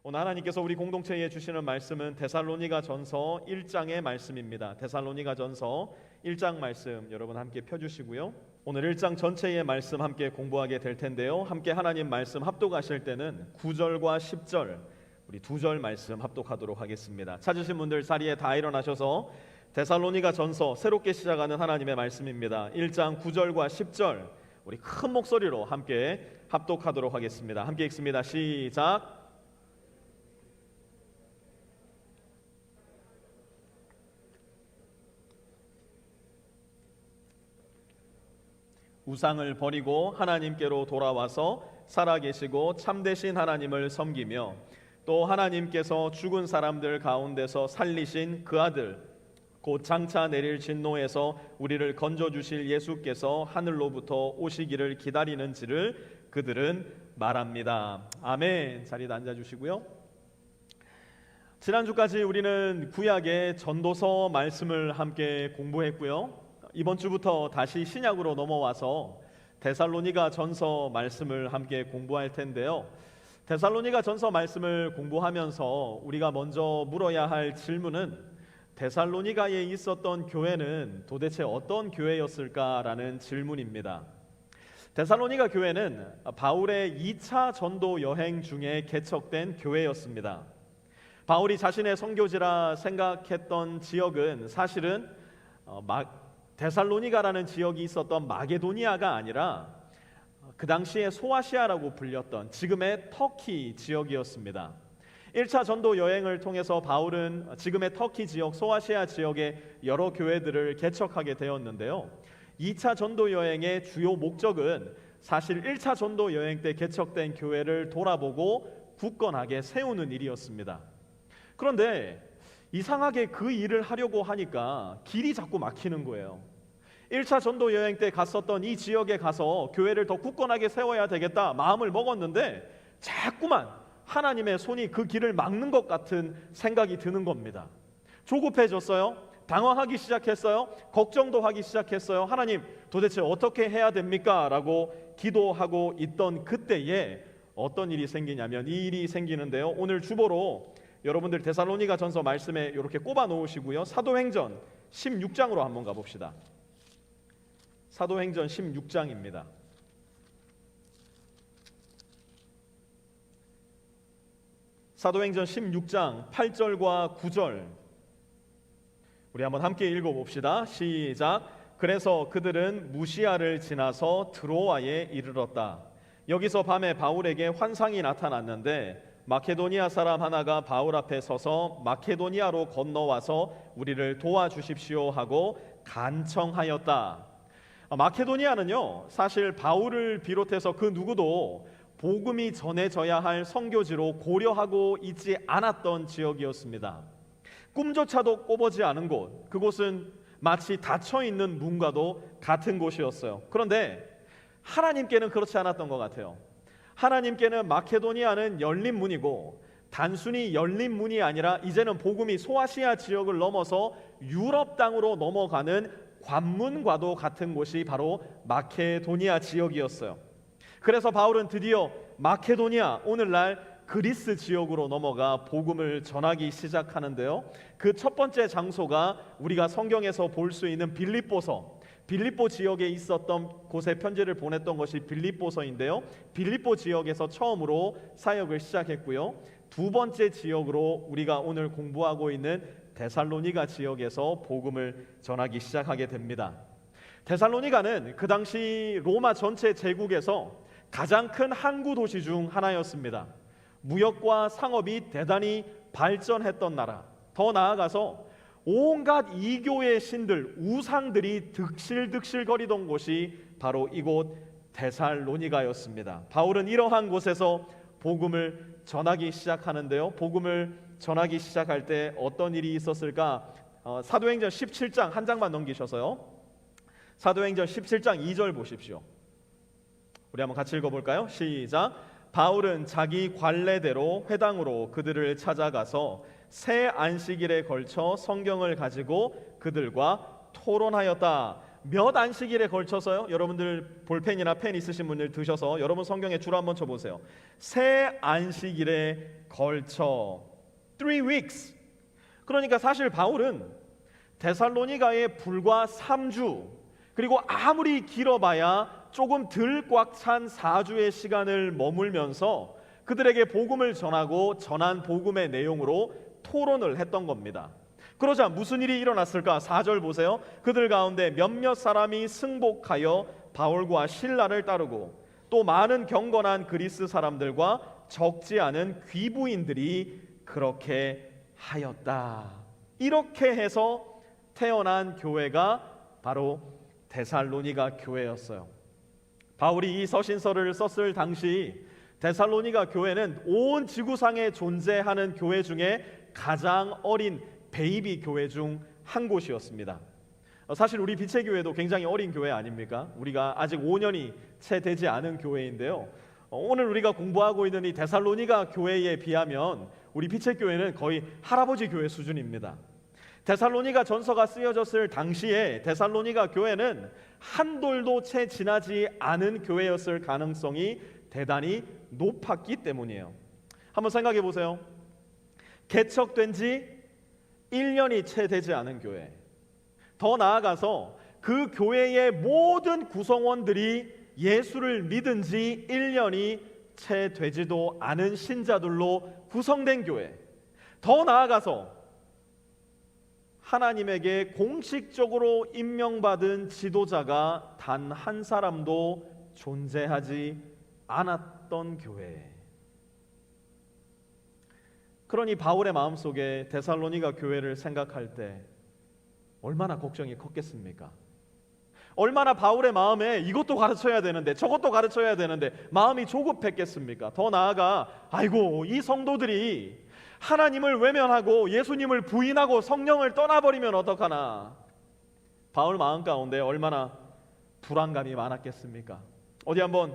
오늘 하나님께서 우리 공동체에 주시는 말씀은 데살로니가전서 1장의 말씀입니다. 데살로니가전서 1장 말씀 여러분 함께 펴주시고요. 오늘 1장 전체의 말씀 함께 공부하게 될 텐데요. 함께 하나님 말씀 합독하실 때는 9절과 10절 우리 2절 말씀 합독하도록 하겠습니다. 찾으신 분들 자리에 다 일어나셔서 데살로니가전서 새롭게 시작하는 하나님의 말씀입니다. 1장 9절과 10절 우리 큰 목소리로 함께 합독하도록 하겠습니다. 함께 읽습니다. 시작. 우상을 버리고 하나님께로 돌아와서 살아계시고 참되신 하나님을 섬기며 또 하나님께서 죽은 사람들 가운데서 살리신 그 아들 곧 장차 내릴 진노에서 우리를 건져주실 예수께서 하늘로부터 오시기를 기다리는지를 그들은 말합니다. 아멘. 자리에 앉아주시고요. 지난주까지 우리는 구약의 전도서 말씀을 함께 공부했고요. 이번 주부터 다시 신약으로 넘어와서 데살로니가 전서 말씀을 함께 공부할 텐데요. 데살로니가 전서 말씀을 공부하면서 우리가 먼저 물어야 할 질문은 데살로니가에 있었던 교회는 도대체 어떤 교회였을까라는 질문입니다. 데살로니가 교회는 바울의 2차 전도 여행 중에 개척된 교회였습니다. 바울이 자신의 선교지라 생각했던 지역은 사실은 데살로니가라는 지역이 있었던 마게도니아가 아니라 그 당시에 소아시아라고 불렸던 지금의 터키 지역이었습니다. 1차 전도 여행을 통해서 바울은 지금의 터키 지역, 소아시아 지역의 여러 교회들을 개척하게 되었는데요. 2차 전도 여행의 주요 목적은 사실 1차 전도 여행 때 개척된 교회를 돌아보고 굳건하게 세우는 일이었습니다. 그런데 이상하게 그 일을 하려고 하니까 길이 자꾸 막히는 거예요. 1차 전도 여행 때 갔었던 이 지역에 가서 교회를 더 굳건하게 세워야 되겠다 마음을 먹었는데 자꾸만 하나님의 손이 그 길을 막는 것 같은 생각이 드는 겁니다. 조급해졌어요. 당황하기 시작했어요. 걱정도 하기 시작했어요. 하나님 도대체 어떻게 해야 됩니까? 라고 기도하고 있던 그때에 어떤 일이 생기냐면 이 일이 생기는데요. 오늘 주보로 여러분들 데살로니가 전서 말씀에 이렇게 꼽아 놓으시고요. 사도행전 16장으로 한번 가봅시다. 사도행전 16장입니다. 사도행전 16장 8절과 9절 우리 한번 함께 읽어봅시다. 시작. 그래서 그들은 무시아를 지나서 드로아에 이르렀다. 여기서 밤에 바울에게 환상이 나타났는데 마케도니아 사람 하나가 바울 앞에 서서 마케도니아로 건너와서 우리를 도와주십시오 하고 간청하였다. 마케도니아는요, 사실 바울을 비롯해서 그 누구도 복음이 전해져야 할 선교지로 고려하고 있지 않았던 지역이었습니다. 꿈조차도 꿔보지 않은 곳, 그곳은 마치 닫혀있는 문과도 같은 곳이었어요. 그런데 하나님께는 그렇지 않았던 것 같아요. 하나님께는 마케도니아는 열린 문이고 단순히 열린 문이 아니라 이제는 복음이 소아시아 지역을 넘어서 유럽 땅으로 넘어가는 관문과도 같은 곳이 바로 마케도니아 지역이었어요. 그래서 바울은 드디어 마케도니아, 오늘날 그리스 지역으로 넘어가 복음을 전하기 시작하는데요. 그 첫 번째 장소가 우리가 성경에서 볼 수 있는 빌립보 지역에 있었던 곳에 편지를 보냈던 것이 빌립보서인데요. 빌립보 지역에서 처음으로 사역을 시작했고요. 두 번째 지역으로 우리가 오늘 공부하고 있는 데살로니가 지역에서 복음을 전하기 시작하게 됩니다. 데살로니가는 그 당시 로마 전체 제국에서 가장 큰 항구 도시 중 하나였습니다. 무역과 상업이 대단히 발전했던 나라, 더 나아가서 온갖 이교의 신들, 우상들이 득실득실거리던 곳이 바로 이곳 데살로니가였습니다. 바울은 이러한 곳에서 복음을 전하기 시작하는데요. 복음을 전하기 시작할 때 어떤 일이 있었을까? 사도행전 17장 한 장만 넘기셔서요. 사도행전 17장 2절 보십시오. 우리 한번 같이 읽어볼까요? 시작. 바울은 자기 관례대로 회당으로 그들을 찾아가서 새 안식일에 걸쳐 성경을 가지고 그들과 토론하였다. 몇 안식일에 걸쳐서요? 여러분들 볼펜이나 펜 있으신 분들 드셔서 여러분 성경에 줄 한번 쳐보세요. 세 안식일에 걸쳐 3 weeks. 그러니까 사실 바울은 데살로니가에 불과 3주, 그리고 아무리 길어봐야 조금 덜 꽉 찬 4주의 시간을 머물면서 그들에게 복음을 전하고 전한 복음의 내용으로 토론을 했던 겁니다. 그러자 무슨 일이 일어났을까? 4절 보세요. 그들 가운데 몇몇 사람이 승복하여 바울과 실라를 따르고 또 많은 경건한 그리스 사람들과 적지 않은 귀부인들이 그렇게 하였다. 이렇게 해서 태어난 교회가 바로 데살로니가 교회였어요. 바울이 이 서신서를 썼을 당시 데살로니가 교회는 온 지구상에 존재하는 교회 중에 가장 어린 베이비 교회 중 한 곳이었습니다. 사실 우리 빛의 교회도 굉장히 어린 교회 아닙니까? 우리가 아직 5년이 채 되지 않은 교회인데요. 오늘 우리가 공부하고 있는 이 데살로니가 교회에 비하면 우리 빛의 교회는 거의 할아버지 교회 수준입니다. 데살로니가 전서가 쓰여졌을 당시에 데살로니가 교회는 한 돌도 채 지나지 않은 교회였을 가능성이 대단히 높았기 때문이에요. 한번 생각해 보세요. 개척된 지 1년이 채 되지 않은 교회, 더 나아가서 그 교회의 모든 구성원들이 예수를 믿은 지 1년이 채 되지도 않은 신자들로 구성된 교회, 더 나아가서 하나님에게 공식적으로 임명받은 지도자가 단 한 사람도 존재하지 않았던 교회. 그러니 바울의 마음속에 데살로니가 교회를 생각할 때 얼마나 걱정이 컸겠습니까? 얼마나 바울의 마음에 이것도 가르쳐야 되는데 저것도 가르쳐야 되는데 마음이 조급했겠습니까? 더 나아가 아이고 이 성도들이 하나님을 외면하고 예수님을 부인하고 성령을 떠나버리면 어떡하나. 바울 마음 가운데 얼마나 불안감이 많았겠습니까? 어디 한번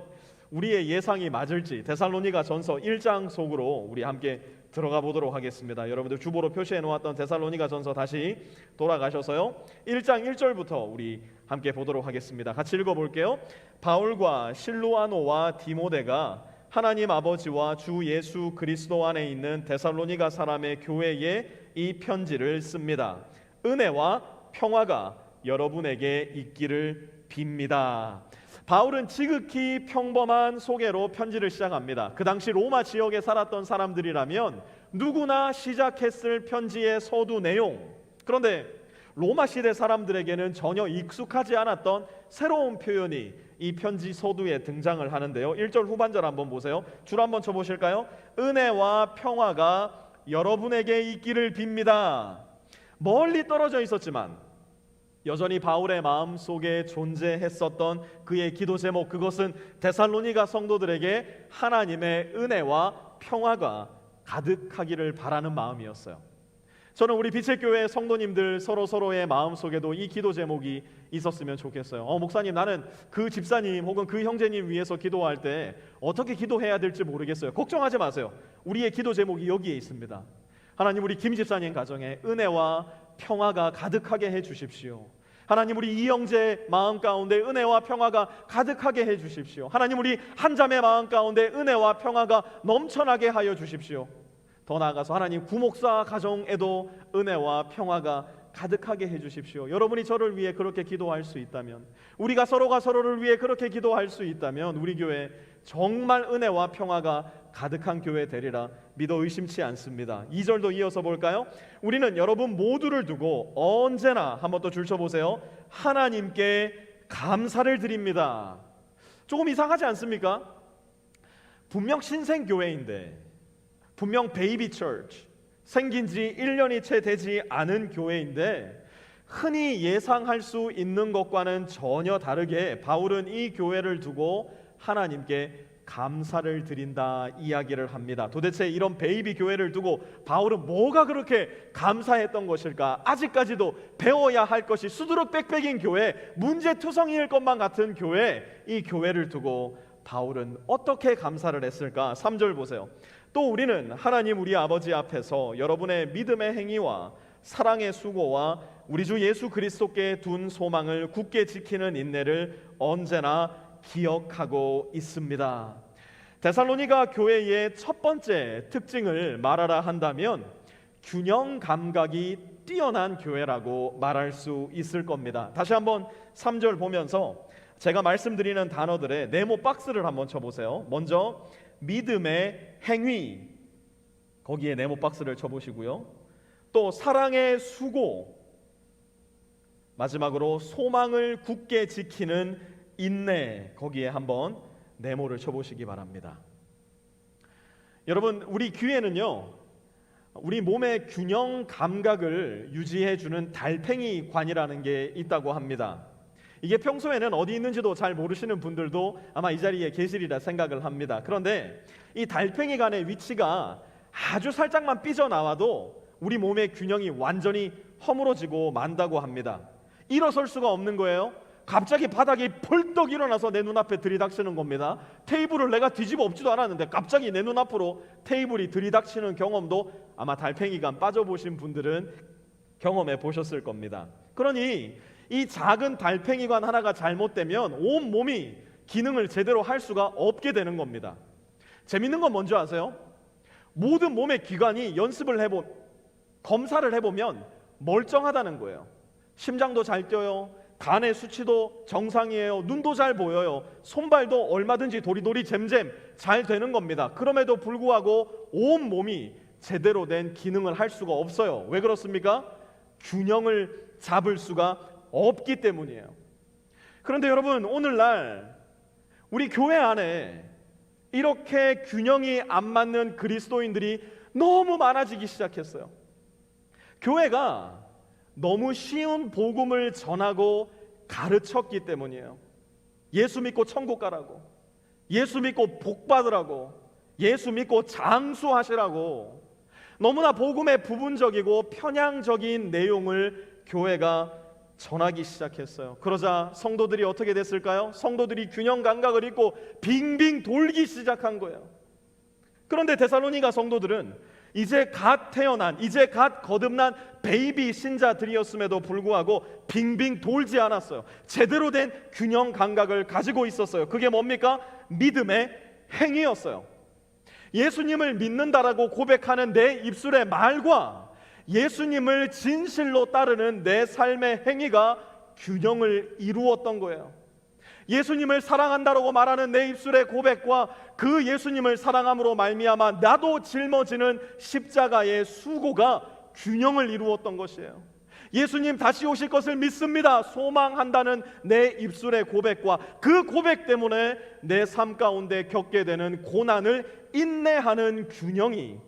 우리의 예상이 맞을지 데살로니가 전서 1장 속으로 우리 함께 들어가 보도록 하겠습니다. 여러분들 주보로 표시해 놓았던 데살로니가 전서 다시 돌아가셔서요 1장 1절부터 우리 함께 보도록 하겠습니다. 같이 읽어볼게요. 바울과 실루아노와 디모데가 하나님 아버지와 주 예수 그리스도 안에 있는 데살로니가 사람의 교회에 이 편지를 씁니다. 은혜와 평화가 여러분에게 있기를 빕니다. 바울은 지극히 평범한 소개로 편지를 시작합니다. 그 당시 로마 지역에 살았던 사람들이라면 누구나 시작했을 편지의 서두 내용, 그런데 로마 시대 사람들에게는 전혀 익숙하지 않았던 새로운 표현이 이 편지 서두에 등장을 하는데요. 1절 후반절 한번 보세요. 줄 한번 쳐보실까요? 은혜와 평화가 여러분에게 있기를 빕니다. 멀리 떨어져 있었지만 여전히 바울의 마음속에 존재했었던 그의 기도 제목, 그것은 데살로니가 성도들에게 하나님의 은혜와 평화가 가득하기를 바라는 마음이었어요. 저는 우리 빛의 교회 성도님들 서로의 마음속에도 이 기도 제목이 있었으면 좋겠어요. 목사님, 나는 그 집사님 혹은 그 형제님 위해서 기도할 때 어떻게 기도해야 될지 모르겠어요. 걱정하지 마세요. 우리의 기도 제목이 여기에 있습니다. 하나님, 우리 김 집사님 가정에 은혜와 평화가 가득하게 해주십시오. 하나님, 우리 이 형제 마음 가운데 은혜와 평화가 가득하게 해주십시오. 하나님, 우리 한 자매 마음 가운데 은혜와 평화가 넘쳐나게 하여 주십시오. 더 나아가서 하나님, 구목사 가정에도 은혜와 평화가 가득하게 해주십시오. 여러분이 저를 위해 그렇게 기도할 수 있다면, 우리가 서로가 서로를 위해 그렇게 기도할 수 있다면 우리 교회 정말 은혜와 평화가 가득한 교회 되리라 믿어 의심치 않습니다. 2절도 이어서 볼까요? 우리는 여러분 모두를 두고 언제나, 한번 또 줄쳐보세요, 하나님께 감사를 드립니다. 조금 이상하지 않습니까? 분명 신생교회인데, 분명 베이비 처치, 생긴 지 1년이 채 되지 않은 교회인데 흔히 예상할 수 있는 것과는 전혀 다르게 바울은 이 교회를 두고 하나님께 감사를 드린다 이야기를 합니다. 도대체 이런 베이비 교회를 두고 바울은 뭐가 그렇게 감사했던 것일까? 아직까지도 배워야 할 것이 수두룩 빽빽인 교회, 문제투성이일 것만 같은 교회, 이 교회를 두고 바울은 어떻게 감사를 했을까? 3절 보세요. 또 우리는 하나님 우리 아버지 앞에서 여러분의 믿음의 행위와 사랑의 수고와 우리 주 예수 그리스도께 둔 소망을 굳게 지키는 인내를 언제나 기억하고 있습니다. 데살로니가 교회의 첫 번째 특징을 말하라 한다면 균형 감각이 뛰어난 교회라고 말할 수 있을 겁니다. 다시 한번 3절 보면서 제가 말씀드리는 단어들의 네모 박스를 한번 쳐보세요. 먼저 믿음의 행위, 거기에 네모 박스를 쳐보시고요. 또 사랑의 수고, 마지막으로 소망을 굳게 지키는 인내, 거기에 한번 네모를 쳐보시기 바랍니다. 여러분, 우리 귀에는요, 우리 몸의 균형 감각을 유지해주는 달팽이관이라는 게 있다고 합니다. 이게 평소에는 어디 있는지도 잘 모르시는 분들도 아마 이 자리에 계시리라 생각을 합니다. 그런데 이 달팽이관의 위치가 아주 살짝만 삐져나와도 우리 몸의 균형이 완전히 허물어지고 만다고 합니다. 일어설 수가 없는 거예요. 갑자기 바닥이 펄떡 일어나서 내 눈앞에 들이닥치는 겁니다. 테이블을 내가 뒤집어 엎지도 않았는데 갑자기 내 눈앞으로 테이블이 들이닥치는 경험도 아마 달팽이관 빠져보신 분들은 경험해 보셨을 겁니다. 그러니 이 작은 달팽이관 하나가 잘못되면 온 몸이 기능을 제대로 할 수가 없게 되는 겁니다. 재밌는 건 뭔지 아세요? 모든 몸의 기관이 검사를 해보면 멀쩡하다는 거예요. 심장도 잘 뛰어요. 간의 수치도 정상이에요. 눈도 잘 보여요. 손발도 얼마든지 도리도리 잼잼 잘 되는 겁니다. 그럼에도 불구하고 온 몸이 제대로 된 기능을 할 수가 없어요. 왜 그렇습니까? 균형을 잡을 수가 없기 때문이에요. 그런데 여러분, 오늘날 우리 교회 안에 이렇게 균형이 안 맞는 그리스도인들이 너무 많아지기 시작했어요. 교회가 너무 쉬운 복음을 전하고 가르쳤기 때문이에요. 예수 믿고 천국 가라고, 예수 믿고 복 받으라고, 예수 믿고 장수하시라고 너무나 복음에 부분적이고 편향적인 내용을 교회가 전하기 시작했어요. 그러자 성도들이 어떻게 됐을까요? 성도들이 균형 감각을 잃고 빙빙 돌기 시작한 거예요. 그런데 데살로니가 성도들은 이제 갓 태어난, 이제 갓 거듭난 베이비 신자들이었음에도 불구하고 빙빙 돌지 않았어요. 제대로 된 균형 감각을 가지고 있었어요. 그게 뭡니까? 믿음의 행위였어요. 예수님을 믿는다라고 고백하는 내 입술의 말과 예수님을 진실로 따르는 내 삶의 행위가 균형을 이루었던 거예요. 예수님을 사랑한다라고 말하는 내 입술의 고백과 그 예수님을 사랑함으로 말미암아 나도 짊어지는 십자가의 수고가 균형을 이루었던 것이에요. 예수님 다시 오실 것을 믿습니다, 소망한다는 내 입술의 고백과 그 고백 때문에 내 삶 가운데 겪게 되는 고난을 인내하는 균형이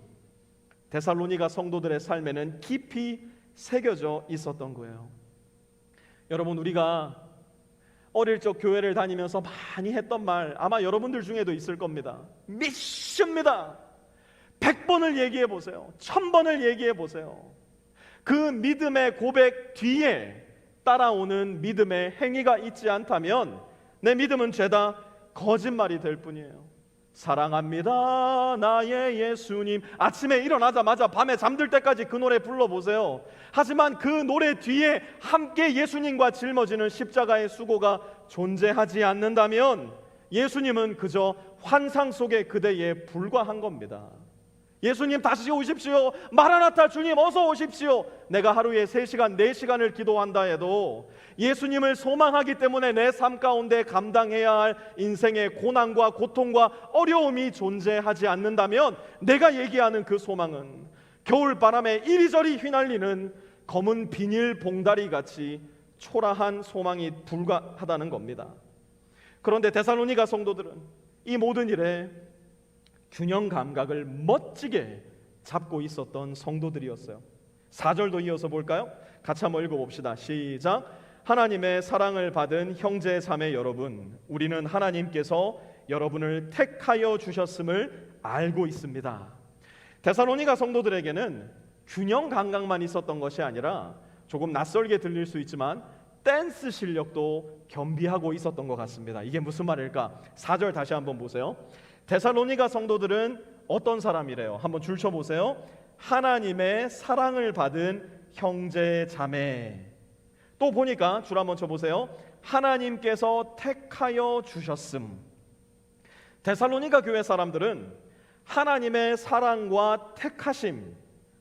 데살로니가 성도들의 삶에는 깊이 새겨져 있었던 거예요. 여러분, 우리가 어릴 적 교회를 다니면서 많이 했던 말 아마 여러분들 중에도 있을 겁니다. 믿습니다. 100번을 얘기해 보세요. 1000번을 얘기해 보세요. 그 믿음의 고백 뒤에 따라오는 믿음의 행위가 있지 않다면 내 믿음은 죄다 거짓말이 될 뿐이에요. 사랑합니다 나의 예수님, 아침에 일어나자마자 밤에 잠들 때까지 그 노래 불러보세요. 하지만 그 노래 뒤에 함께 예수님과 짊어지는 십자가의 수고가 존재하지 않는다면 예수님은 그저 환상 속의 그대에 불과한 겁니다. 예수님 다시 오십시오, 마라나타 주님 어서 오십시오. 내가 하루에 3시간 4시간을 기도한다 해도 예수님을 소망하기 때문에 내 삶 가운데 감당해야 할 인생의 고난과 고통과 어려움이 존재하지 않는다면 내가 얘기하는 그 소망은 겨울바람에 이리저리 휘날리는 검은 비닐 봉다리 같이 초라한 소망이 불과하다는 겁니다. 그런데 데살로니가 성도들은 이 모든 일에 균형 감각을 멋지게 잡고 있었던 성도들이었어요. 4절도 이어서 볼까요? 같이 한번 읽어봅시다. 시작. 하나님의 사랑을 받은 형제 자매 여러분, 우리는 하나님께서 여러분을 택하여 주셨음을 알고 있습니다. 데살로니가 성도들에게는 균형 감각만 있었던 것이 아니라 조금 낯설게 들릴 수 있지만 댄스 실력도 겸비하고 있었던 것 같습니다. 이게 무슨 말일까? 4절 다시 한번 보세요. 데살로니가 성도들은 어떤 사람이래요? 한번 줄쳐보세요. 하나님의 사랑을 받은 형제 자매. 또 보니까 줄 한번 쳐보세요. 하나님께서 택하여 주셨음. 데살로니가 교회 사람들은 하나님의 사랑과 택하심,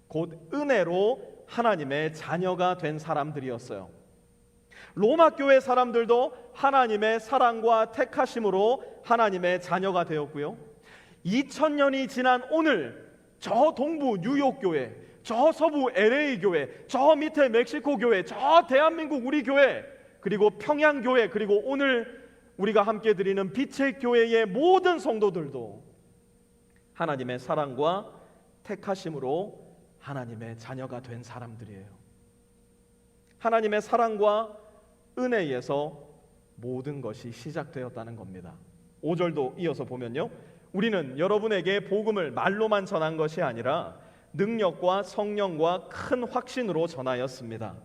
곧 은혜로 하나님의 자녀가 된 사람들이었어요. 로마 교회 사람들도 하나님의 사랑과 택하심으로 하나님의 자녀가 되었고요. 2000년이 지난 오늘 저 동부 뉴욕 교회, 저 서부 LA 교회, 저 밑에 멕시코 교회, 저 대한민국 우리 교회, 그리고 평양 교회, 그리고 오늘 우리가 함께 드리는 빛의 교회의 모든 성도들도 하나님의 사랑과 택하심으로 하나님의 자녀가 된 사람들이에요. 하나님의 사랑과 은혜에서 모든 것이 시작되었다는 겁니다. 5절도 이어서 보면요, 우리는 여러분에게 복음을 말로만 전한 것이 아니라 능력과 성령과 큰 확신으로 전하였습니다.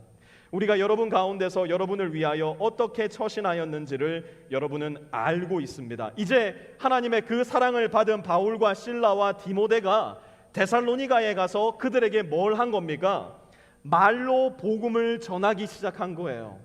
우리가 여러분 가운데서 여러분을 위하여 어떻게 처신하였는지를 여러분은 알고 있습니다. 이제 하나님의 그 사랑을 받은 바울과 실라와 디모데가 데살로니가에 가서 그들에게 뭘 한 겁니까? 말로 복음을 전하기 시작한 거예요.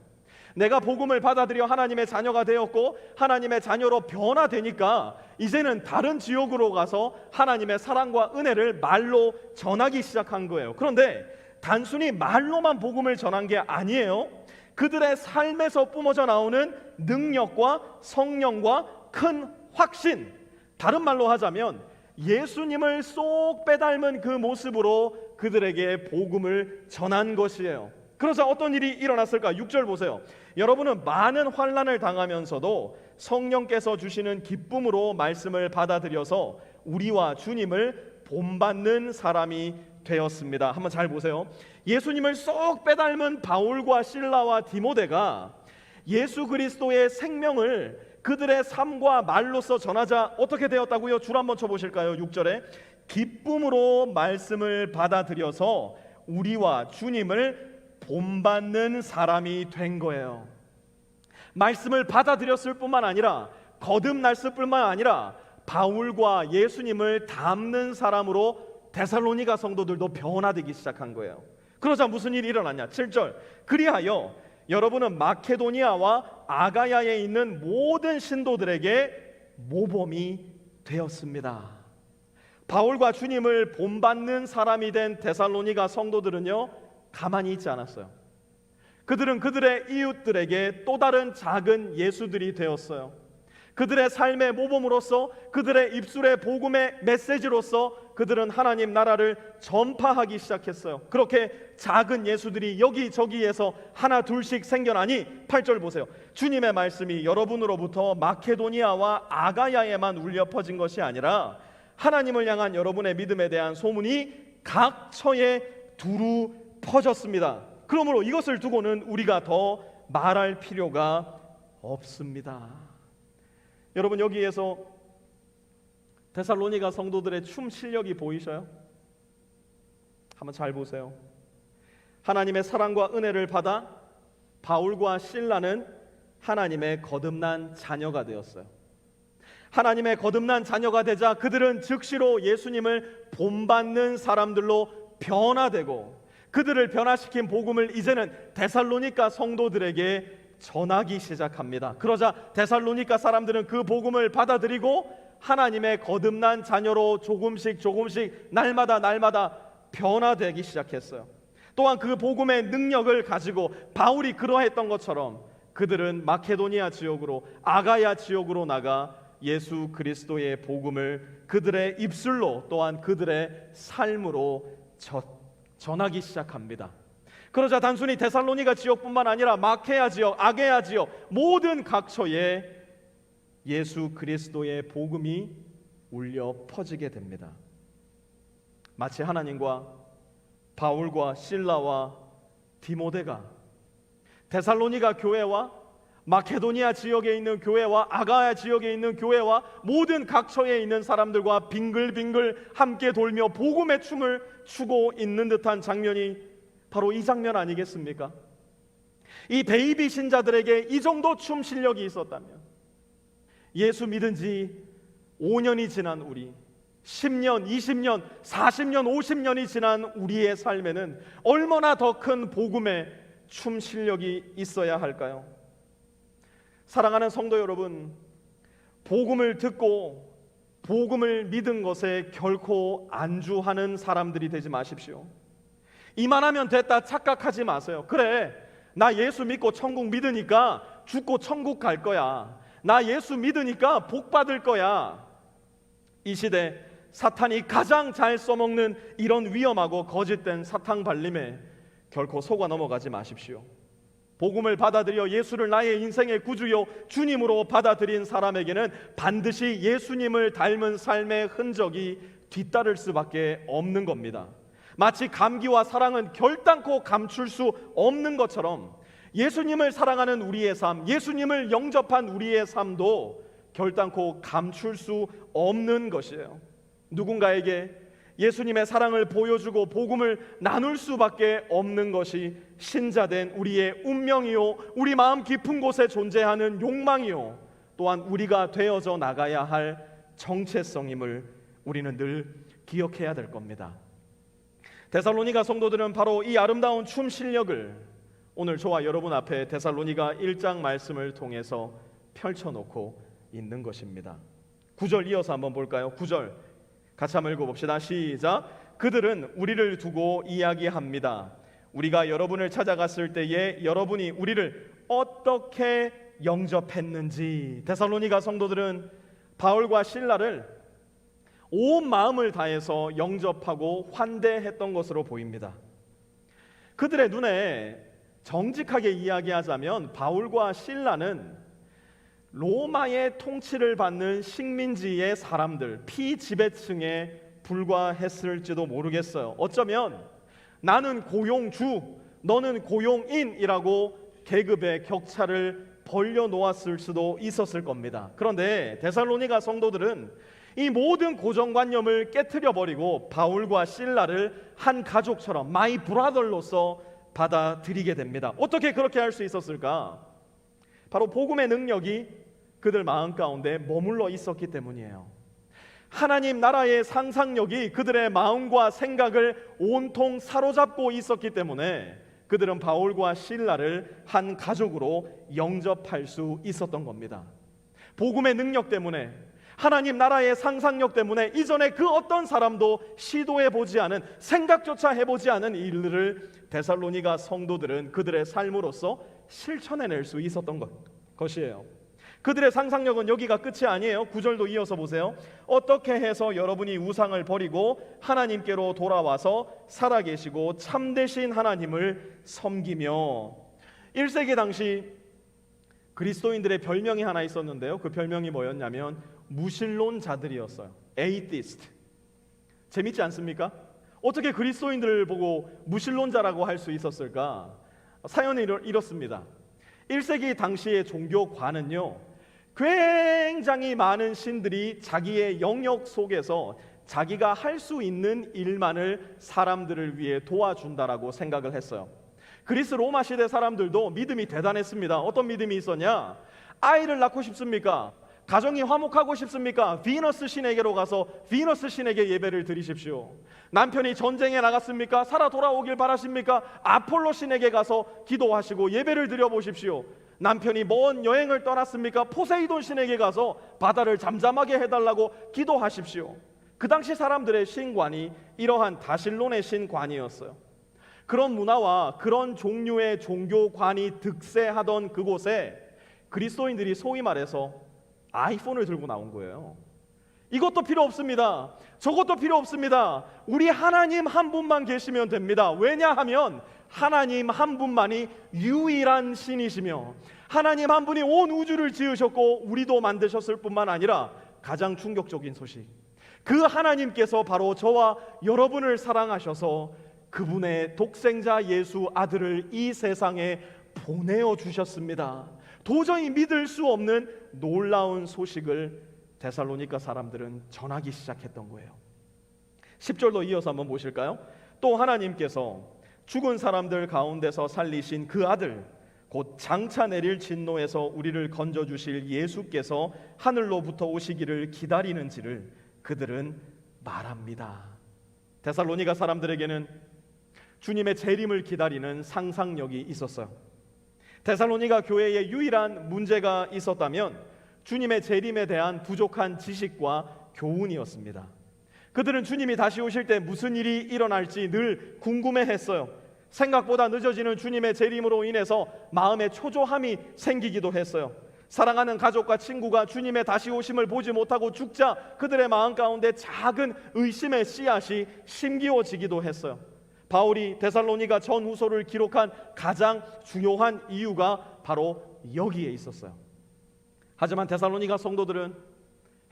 내가 복음을 받아들여 하나님의 자녀가 되었고 하나님의 자녀로 변화되니까 이제는 다른 지역으로 가서 하나님의 사랑과 은혜를 말로 전하기 시작한 거예요. 그런데 단순히 말로만 복음을 전한 게 아니에요. 그들의 삶에서 뿜어져 나오는 능력과 성령과 큰 확신, 다른 말로 하자면 예수님을 쏙 빼닮은 그 모습으로 그들에게 복음을 전한 것이에요. 그러자 어떤 일이 일어났을까? 6절 보세요. 여러분은 많은 환난을 당하면서도 성령께서 주시는 기쁨으로 말씀을 받아들여서 우리와 주님을 본받는 사람이 되었습니다. 한번 잘 보세요. 예수님을 쏙 빼닮은 바울과 실라와 디모데가 예수 그리스도의 생명을 그들의 삶과 말로써 전하자 어떻게 되었다고요? 줄 한번 쳐보실까요? 6절에 기쁨으로 말씀을 받아들여서 우리와 주님을 본받는 사람이 된 거예요. 말씀을 받아들였을 뿐만 아니라 거듭났을 뿐만 아니라 바울과 예수님을 닮는 사람으로 데살로니가 성도들도 변화되기 시작한 거예요. 그러자 무슨 일이 일어났냐? 7절 그리하여 여러분은 마케도니아와 아가야에 있는 모든 신도들에게 모범이 되었습니다. 바울과 주님을 본받는 사람이 된 데살로니가 성도들은요, 가만히 있지 않았어요. 그들은 그들의 이웃들에게 또 다른 작은 예수들이 되었어요. 그들의 삶의 모범으로서, 그들의 입술의 복음의 메시지로서 그들은 하나님 나라를 전파하기 시작했어요. 그렇게 작은 예수들이 여기저기에서 하나 둘씩 생겨나니 8절 보세요. 주님의 말씀이 여러분으로부터 마케도니아와 아가야에만 울려 퍼진 것이 아니라 하나님을 향한 여러분의 믿음에 대한 소문이 각 처에 두루 퍼졌습니다. 그러므로 이것을 두고는 우리가 더 말할 필요가 없습니다. 여러분, 여기에서 데살로니가 성도들의 춤 실력이 보이셔요? 한번 잘 보세요. 하나님의 사랑과 은혜를 받아 바울과 실라는 하나님의 거듭난 자녀가 되었어요. 하나님의 거듭난 자녀가 되자 그들은 즉시로 예수님을 본받는 사람들로 변화되고 그들을 변화시킨 복음을 이제는 데살로니가 성도들에게 전하기 시작합니다. 그러자 데살로니가 사람들은 그 복음을 받아들이고 하나님의 거듭난 자녀로 조금씩 날마다 변화되기 시작했어요. 또한 그 복음의 능력을 가지고 바울이 그러했던 것처럼 그들은 마케도니아 지역으로, 아가야 지역으로 나가 예수 그리스도의 복음을 그들의 입술로 또한 그들의 삶으로 전하기 시작합니다. 그러자 단순히 데살로니가 지역뿐만 아니라 마케아 지역, 아게야 지역 모든 각처에 예수 그리스도의 복음이 울려 퍼지게 됩니다. 마치 하나님과 바울과 실라와 디모데가 데살로니가 교회와 마케도니아 지역에 있는 교회와 아가야 지역에 있는 교회와 모든 각처에 있는 사람들과 빙글빙글 함께 돌며 복음의 춤을 추고 있는 듯한 장면이 바로 이 장면 아니겠습니까? 이 베이비 신자들에게 이 정도 춤 실력이 있었다면 예수 믿은 지 5년이 지난 우리, 10년, 20년, 40년, 50년이 지난 우리의 삶에는 얼마나 더 큰 복음의 춤 실력이 있어야 할까요? 사랑하는 성도 여러분, 복음을 듣고 복음을 믿은 것에 결코 안주하는 사람들이 되지 마십시오. 이만하면 됐다 착각하지 마세요. 그래, 나 예수 믿고 천국 믿으니까 죽고 천국 갈 거야. 나 예수 믿으니까 복 받을 거야. 이 시대 사탄이 가장 잘 써먹는 이런 위험하고 거짓된 사탕 발림에 결코 속아 넘어가지 마십시오. 복음을 받아들여 예수를 나의 인생의 구주요 주님으로 받아들인 사람에게는 반드시 예수님을 닮은 삶의 흔적이 뒤따를 수밖에 없는 겁니다. 마치 감기와 사랑은 결단코 감출 수 없는 것처럼 예수님을 사랑하는 우리의 삶, 예수님을 영접한 우리의 삶도 결단코 감출 수 없는 것이에요. 누군가에게 예수님의 사랑을 보여주고 복음을 나눌 수밖에 없는 것이 신자된 우리의 운명이요, 우리 마음 깊은 곳에 존재하는 욕망이요, 또한 우리가 되어져 나가야 할 정체성임을 우리는 늘 기억해야 될 겁니다. 데살로니가 성도들은 바로 이 아름다운 춤 실력을 오늘 저와 여러분 앞에 데살로니가 1장 말씀을 통해서 펼쳐놓고 있는 것입니다. 9절 이어서 한번 볼까요? 9절 같이 한번 읽어봅시다. 시작. 그들은 우리를 두고 이야기합니다. 우리가 여러분을 찾아갔을 때에 여러분이 우리를 어떻게 영접했는지. 데살로니가 성도들은 바울과 실라를 온 마음을 다해서 영접하고 환대했던 것으로 보입니다. 그들의 눈에 정직하게 이야기하자면 바울과 실라는 로마의 통치를 받는 식민지의 사람들, 피지배층에 불과했을지도 모르겠어요. 어쩌면 나는 고용주, 너는 고용인이라고 계급의 격차를 벌려놓았을 수도 있었을 겁니다. 그런데 데살로니가 성도들은 이 모든 고정관념을 깨트려버리고 바울과 실라를 한 가족처럼 마이 브라더로서 받아들이게 됩니다. 어떻게 그렇게 할 수 있었을까? 바로 복음의 능력이 그들 마음 가운데 머물러 있었기 때문이에요. 하나님 나라의 상상력이 그들의 마음과 생각을 온통 사로잡고 있었기 때문에 그들은 바울과 실라를 한 가족으로 영접할 수 있었던 겁니다. 복음의 능력 때문에, 하나님 나라의 상상력 때문에 이전에 그 어떤 사람도 시도해보지 않은, 생각조차 해보지 않은 일들을 데살로니가 성도들은 그들의 삶으로서 실천해낼 수 있었던 것이에요. 그들의 상상력은 여기가 끝이 아니에요. 9절도 이어서 보세요. 어떻게 해서 여러분이 우상을 버리고 하나님께로 돌아와서 살아계시고 참되신 하나님을 섬기며. 1세기 당시 그리스도인들의 별명이 하나 있었는데요. 그 별명이 뭐였냐면 무신론자들이었어요. 에이티스트. 재밌지 않습니까? 어떻게 그리스도인들을 보고 무신론자라고 할 수 있었을까? 사연이 이렇습니다. 1세기 당시의 종교관은요, 굉장히 많은 신들이 자기의 영역 속에서 자기가 할 수 있는 일만을 사람들을 위해 도와준다라고 생각을 했어요. 그리스 로마 시대 사람들도 믿음이 대단했습니다. 어떤 믿음이 있었냐? 아이를 낳고 싶습니까? 가정이 화목하고 싶습니까? 비너스 신에게로 가서 비너스 신에게 예배를 드리십시오. 남편이 전쟁에 나갔습니까? 살아 돌아오길 바라십니까? 아폴로 신에게 가서 기도하시고 예배를 드려보십시오. 남편이 먼 여행을 떠났습니까? 포세이돈 신에게 가서 바다를 잠잠하게 해달라고 기도하십시오. 그 당시 사람들의 신관이 이러한 다실론의 신관이었어요. 그런 문화와 그런 종류의 종교관이 득세하던 그곳에 그리스도인들이 소위 말해서 아이폰을 들고 나온 거예요. 이것도 필요 없습니다. 저것도 필요 없습니다. 우리 하나님 한 분만 계시면 됩니다. 왜냐하면 하나님 한 분만이 유일한 신이시며 하나님 한 분이 온 우주를 지으셨고 우리도 만드셨을 뿐만 아니라 가장 충격적인 소식, 그 하나님께서 바로 저와 여러분을 사랑하셔서 그분의 독생자 예수 아들을 이 세상에 보내어 주셨습니다. 도저히 믿을 수 없는 놀라운 소식을 데살로니가 사람들은 전하기 시작했던 거예요. 10절도 이어서 한번 보실까요? 또 하나님께서 죽은 사람들 가운데서 살리신 그 아들, 곧 장차 내릴 진노에서 우리를 건져주실 예수께서 하늘로부터 오시기를 기다리는지를 그들은 말합니다. 데살로니가 사람들에게는 주님의 재림을 기다리는 상상력이 있었어요. 데살로니가 교회에 유일한 문제가 있었다면 주님의 재림에 대한 부족한 지식과 교훈이었습니다. 그들은 주님이 다시 오실 때 무슨 일이 일어날지 늘 궁금해했어요. 생각보다 늦어지는 주님의 재림으로 인해서 마음에 초조함이 생기기도 했어요. 사랑하는 가족과 친구가 주님의 다시 오심을 보지 못하고 죽자 그들의 마음 가운데 작은 의심의 씨앗이 심기워지기도 했어요. 바울이 데살로니가 전후서를 기록한 가장 중요한 이유가 바로 여기에 있었어요. 하지만 데살로니가 성도들은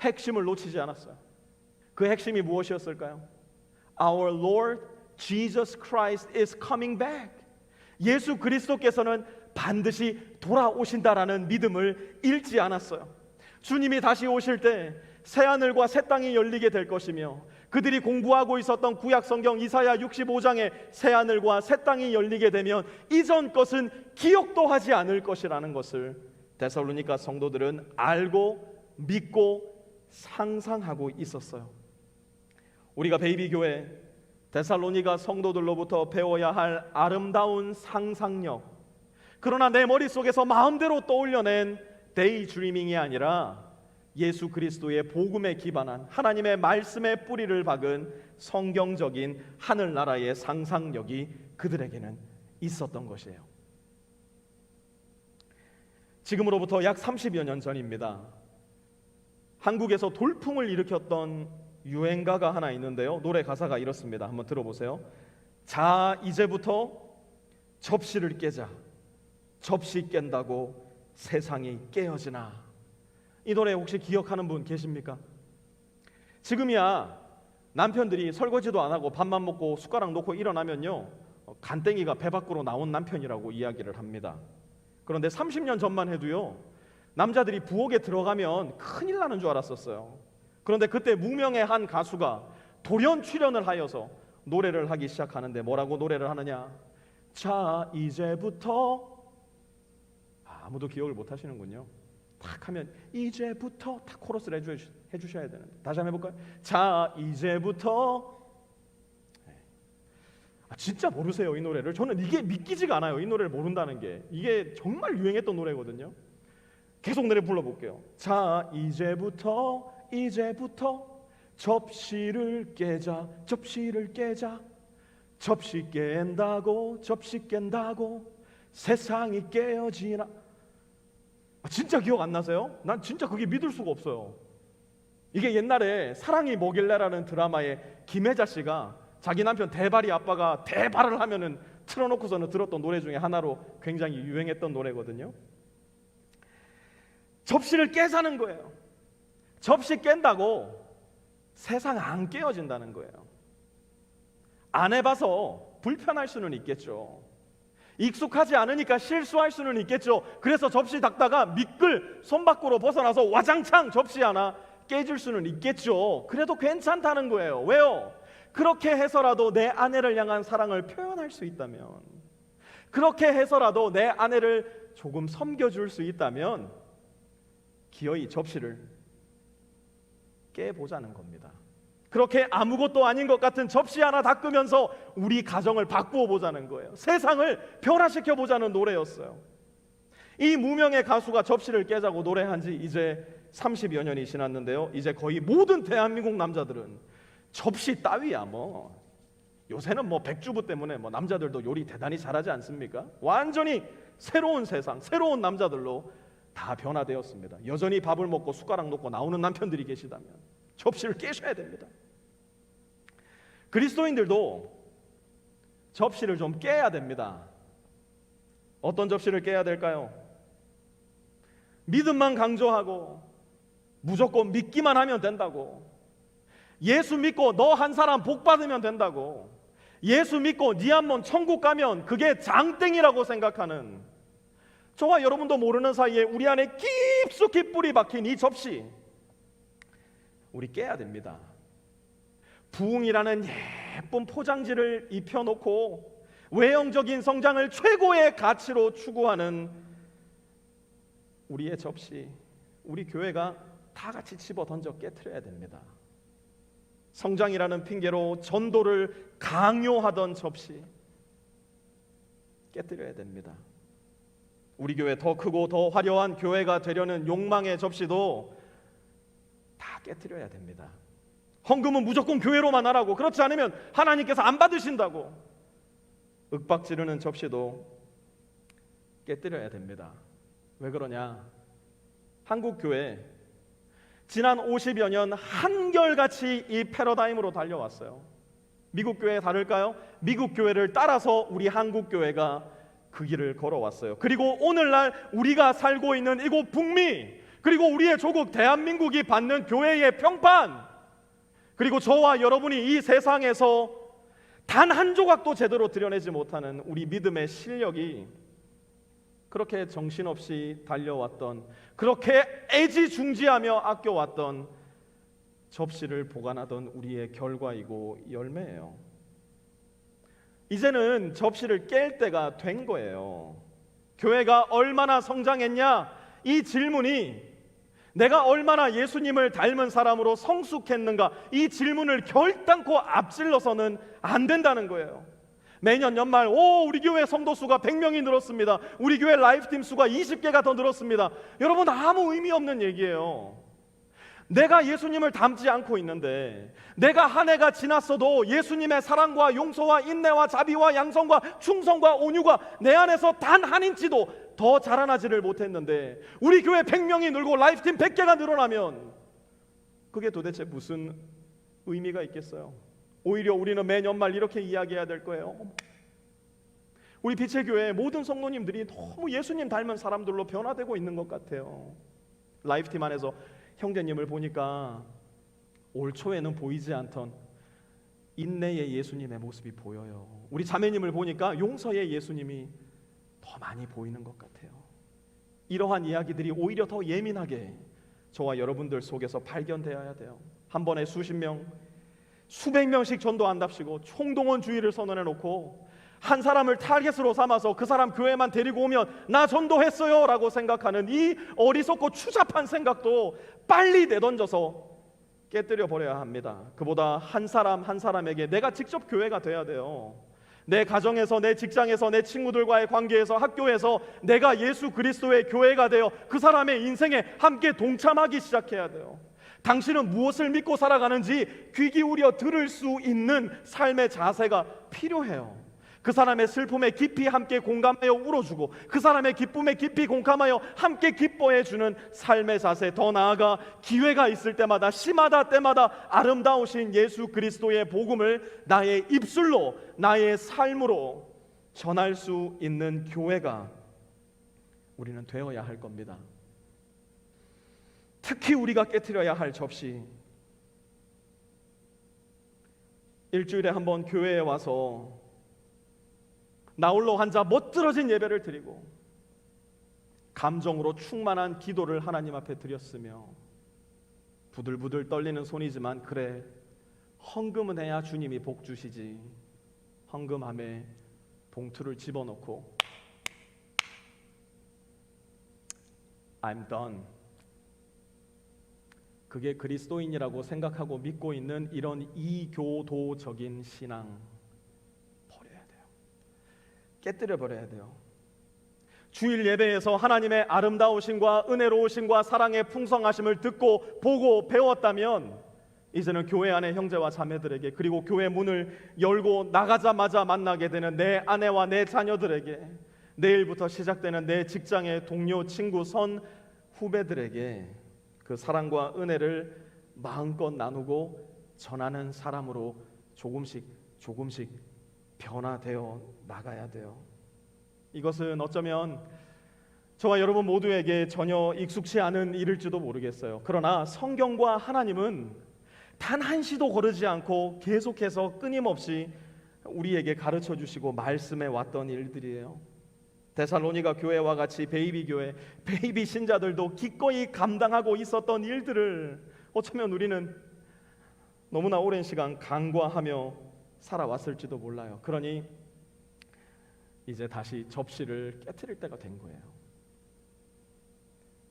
핵심을 놓치지 않았어요. 그 핵심이 무엇이었을까요? Our Lord Jesus Christ is coming back. 예수 그리스도께서는 반드시 돌아오신다라는 믿음을 잃지 않았어요. 주님이 다시 오실 때 새하늘과 새 땅이 열리게 될 것이며 그들이 공부하고 있었던 구약 성경 이사야 65장에 새하늘과 새 땅이 열리게 되면 이전 것은 기억도 하지 않을 것이라는 것을 데살로니가 성도들은 알고 믿고 상상하고 있었어요. 우리가 베이비 교회 데살로니가 성도들로부터 배워야 할 아름다운 상상력, 그러나 내 머릿속에서 마음대로 떠올려낸 데이드리밍이 아니라 예수 그리스도의 복음에 기반한 하나님의 말씀의 뿌리를 박은 성경적인 하늘나라의 상상력이 그들에게는 있었던 것이에요. 지금으로부터 약 30여 년 전입니다. 한국에서 돌풍을 일으켰던 유행가가 하나 있는데요. 노래 가사가 이렇습니다. 한번 들어보세요. 자, 이제부터 접시를 깨자. 접시 깬다고 세상이 깨어지나. 이 노래 혹시 기억하는 분 계십니까? 지금이야 남편들이 설거지도 안 하고 밥만 먹고 숟가락 놓고 일어나면요 간땡이가 배 밖으로 나온 남편이라고 이야기를 합니다. 그런데 30년 전만 해도요 남자들이 부엌에 들어가면 큰일 나는 줄 알았었어요. 그런데 그때 무명의 한 가수가 돌연 출연을 하여서 노래를 하기 시작하는데 뭐라고 노래를 하느냐? 자, 이제부터, 아무도 기억을 못 하시는군요. 탁 하면 이제부터 탁 코러스를 해주셔야 되는데 다시 한번 해볼까요? 자, 이제부터. 진짜 모르세요 이 노래를? 저는 이게 믿기지가 않아요. 이 노래를 모른다는 게. 이게 정말 유행했던 노래거든요. 계속 노래 불러볼게요. 자, 이제부터 접시를 깨자. 접시를 깨자. 접시 깬다고 세상이 깨어지나. 진짜 기억 안 나세요? 난 진짜 그게 믿을 수가 없어요. 이게 옛날에 사랑이 뭐길래라는 드라마에 김혜자 씨가 자기 남편 대발이 아빠가 대발을 하면은 틀어놓고서는 들었던 노래 중에 하나로 굉장히 유행했던 노래거든요. 접시를 깨자는 거예요. 접시 깬다고 세상 안 깨어진다는 거예요. 안 해봐서 불편할 수는 있겠죠. 익숙하지 않으니까 실수할 수는 있겠죠. 그래서 접시 닦다가 미끌 손 밖으로 벗어나서 와장창 접시 하나 깨질 수는 있겠죠. 그래도 괜찮다는 거예요. 왜요? 그렇게 해서라도 내 아내를 향한 사랑을 표현할 수 있다면, 그렇게 해서라도 내 아내를 조금 섬겨줄 수 있다면 기어이 접시를 깨보자는 겁니다. 그렇게 아무것도 아닌 것 같은 접시 하나 닦으면서 우리 가정을 바꾸어 보자는 거예요. 세상을 변화시켜 보자는 노래였어요. 이 무명의 가수가 접시를 깨자고 노래한 지 이제 30여 년이 지났는데요. 이제 거의 모든 대한민국 남자들은 접시 따위야 뭐 요새는 뭐 백주부 때문에 뭐 남자들도 요리 대단히 잘하지 않습니까? 완전히 새로운 세상, 새로운 남자들로 다 변화되었습니다. 여전히 밥을 먹고 숟가락 놓고 나오는 남편들이 계시다면 접시를 깨셔야 됩니다. 그리스도인들도 접시를 좀 깨야 됩니다. 어떤 접시를 깨야 될까요? 믿음만 강조하고 무조건 믿기만 하면 된다고, 예수 믿고 너 한 사람 복 받으면 된다고, 예수 믿고 네 한번 천국 가면 그게 장땡이라고 생각하는, 저와 여러분도 모르는 사이에 우리 안에 깊숙이 뿌리 박힌 이 접시, 우리 깨야 됩니다. 부흥이라는 예쁜 포장지를 입혀놓고 외형적인 성장을 최고의 가치로 추구하는 우리의 접시, 우리 교회가 다 같이 집어 던져 깨트려야 됩니다. 성장이라는 핑계로 전도를 강요하던 접시 깨뜨려야 됩니다. 우리 교회 더 크고 더 화려한 교회가 되려는 욕망의 접시도 다 깨뜨려야 됩니다. 헌금은 무조건 교회로만 하라고, 그렇지 않으면 하나님께서 안 받으신다고 윽박지르는 접시도 깨뜨려야 됩니다. 왜 그러냐? 한국 교회 지난 50여 년 한결같이 이 패러다임으로 달려왔어요. 미국 교회 다를까요? 미국 교회를 따라서 우리 한국 교회가 그 길을 걸어왔어요. 그리고 오늘날 우리가 살고 있는 이곳 북미, 그리고 우리의 조국 대한민국이 받는 교회의 평판, 그리고 저와 여러분이 이 세상에서 단 한 조각도 제대로 드러내지 못하는 우리 믿음의 실력이 그렇게 정신없이 달려왔던, 그렇게 애지중지하며 아껴왔던 접시를 보관하던 우리의 결과이고 열매예요. 이제는 접시를 깰 때가 된 거예요. 교회가 얼마나 성장했냐? 이 질문이 내가 얼마나 예수님을 닮은 사람으로 성숙했는가? 이 질문을 결단코 앞질러서는 안 된다는 거예요. 매년 연말 우리 교회 성도 수가 100명이 늘었습니다. 우리 교회 라이프팀 수가 20개가 더 늘었습니다. 여러분, 아무 의미 없는 얘기예요. 내가 예수님을 닮지 않고 있는데, 내가 한 해가 지났어도 예수님의 사랑과 용서와 인내와 자비와 양성과 충성과 온유가 내 안에서 단 한 인치도 더 자라나지를 못했는데, 우리 교회 100명이 늘고 라이프팀 100개가 늘어나면 그게 도대체 무슨 의미가 있겠어요? 오히려 우리는 매년말 이렇게 이야기해야 될 거예요. 우리 빛의 교회 모든 성도님들이 너무 예수님 닮은 사람들로 변화되고 있는 것 같아요. 라이프팀 안에서 형제님을 보니까 올 초에는 보이지 않던 인내의 예수님의 모습이 보여요. 우리 자매님을 보니까 용서의 예수님이 더 많이 보이는 것 같아요. 이러한 이야기들이 오히려 더 예민하게 저와 여러분들 속에서 발견되어야 돼요. 한 번에 수십 명, 수백 명씩 전도한답시고 총동원주의를 선언해 놓고 한 사람을 타겟으로 삼아서 그 사람 교회만 데리고 오면 나 전도했어요 라고 생각하는 이 어리석고 추잡한 생각도 빨리 내던져서 깨뜨려 버려야 합니다. 그보다 한 사람 한 사람에게 내가 직접 교회가 돼야 돼요. 내 가정에서, 내 직장에서, 내 친구들과의 관계에서, 학교에서 내가 예수 그리스도의 교회가 되어 그 사람의 인생에 함께 동참하기 시작해야 돼요. 당신은 무엇을 믿고 살아가는지 귀 기울여 들을 수 있는 삶의 자세가 필요해요. 그 사람의 슬픔에 깊이 함께 공감하여 울어주고, 그 사람의 기쁨에 깊이 공감하여 함께 기뻐해주는 삶의 자세, 더 나아가 기회가 있을 때마다, 시마다 때마다 아름다우신 예수 그리스도의 복음을 나의 입술로, 나의 삶으로 전할 수 있는 교회가 우리는 되어야 할 겁니다. 특히 우리가 깨트려야 할 접시, 일주일에 한 번 교회에 와서 나홀로 앉아 멋들어진 예배를 드리고 감정으로 충만한 기도를 하나님 앞에 드렸으며, 부들부들 떨리는 손이지만 그래, 헌금은 해야 주님이 복 주시지, 헌금함에 봉투를 집어넣고 I'm done, 그게 그리스도인이라고 생각하고 믿고 있는 이런 이교도적인 신앙 버려야 돼요. 깨뜨려 버려야 돼요. 주일 예배에서 하나님의 아름다우심과 은혜로우심과 사랑의 풍성하심을 듣고 보고 배웠다면, 이제는 교회 안의 형제와 자매들에게, 그리고 교회 문을 열고 나가자마자 만나게 되는 내 아내와 내 자녀들에게, 내일부터 시작되는 내 직장의 동료, 친구, 선 후배들에게 그 사랑과 은혜를 마음껏 나누고 전하는 사람으로 조금씩 변화되어 나가야 돼요. 이것은 어쩌면 저와 여러분 모두에게 전혀 익숙치 않은 일일지도 모르겠어요. 그러나 성경과 하나님은 단 한시도 거르지 않고 계속해서 끊임없이 우리에게 가르쳐 주시고 말씀해 왔던 일들이에요. 데살로니가 교회와 같이 베이비 교회, 베이비 신자들도 기꺼이 감당하고 있었던 일들을 어쩌면 우리는 너무나 오랜 시간 간과하며 살아왔을지도 몰라요. 그러니 이제 다시 접시를 깨트릴 때가 된 거예요.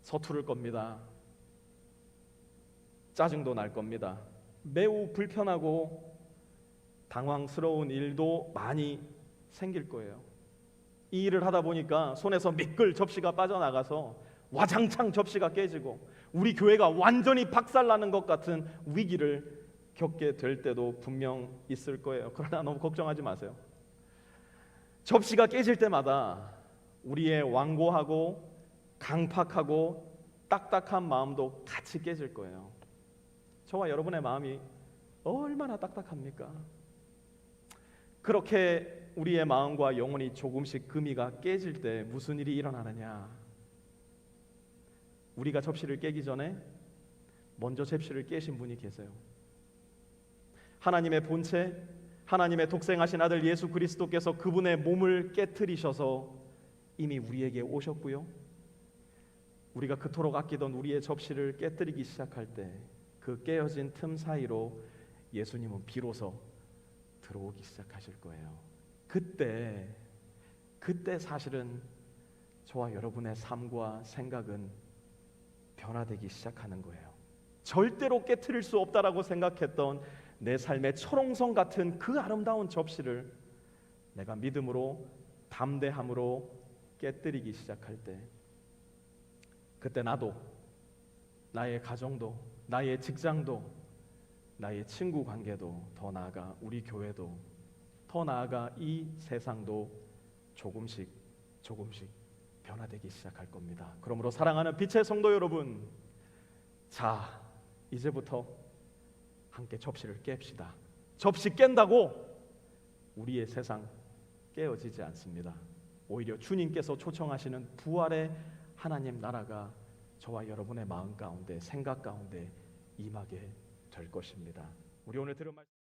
서투를 겁니다. 짜증도 날 겁니다. 매우 불편하고 당황스러운 일도 많이 생길 거예요. 이 일을 하다 보니까 손에서 미끌 접시가 빠져나가서 와장창 접시가 깨지고 우리 교회가 완전히 박살나는 것 같은 위기를 겪게 될 때도 분명 있을 거예요. 그러나 너무 걱정하지 마세요. 접시가 깨질 때마다 우리의 완고하고 강팍하고 딱딱한 마음도 같이 깨질 거예요. 저와 여러분의 마음이 얼마나 딱딱합니까? 그렇게 우리의 마음과 영혼이 조금씩 금이가 깨질 때 무슨 일이 일어나느냐? 우리가 접시를 깨기 전에 먼저 접시를 깨신 분이 계세요. 하나님의 본체, 하나님의 독생하신 아들 예수 그리스도께서 그분의 몸을 깨트리셔서 이미 우리에게 오셨고요. 우리가 그토록 아끼던 우리의 접시를 깨트리기 시작할 때 그 깨어진 틈 사이로 예수님은 비로소 들어오기 시작하실 거예요. 그때 사실은 저와 여러분의 삶과 생각은 변화되기 시작하는 거예요. 절대로 깨트릴 수 없다라고 생각했던 내 삶의 철옹성 같은 그 아름다운 접시를 내가 믿음으로 담대함으로 깨트리기 시작할 때, 그때 나도, 나의 가정도, 나의 직장도, 나의 친구 관계도, 더 나아가 우리 교회도, 더 나아가 이 세상도 조금씩 변화되기 시작할 겁니다. 그러므로 사랑하는 빛의 성도 여러분, 자, 이제부터 함께 접시를 깹시다. 접시 깬다고 우리의 세상 깨어지지 않습니다. 오히려 주님께서 초청하시는 부활의 하나님 나라가 저와 여러분의 마음 가운데, 생각 가운데 임하게 될 것입니다. 우리 오늘 들은 말씀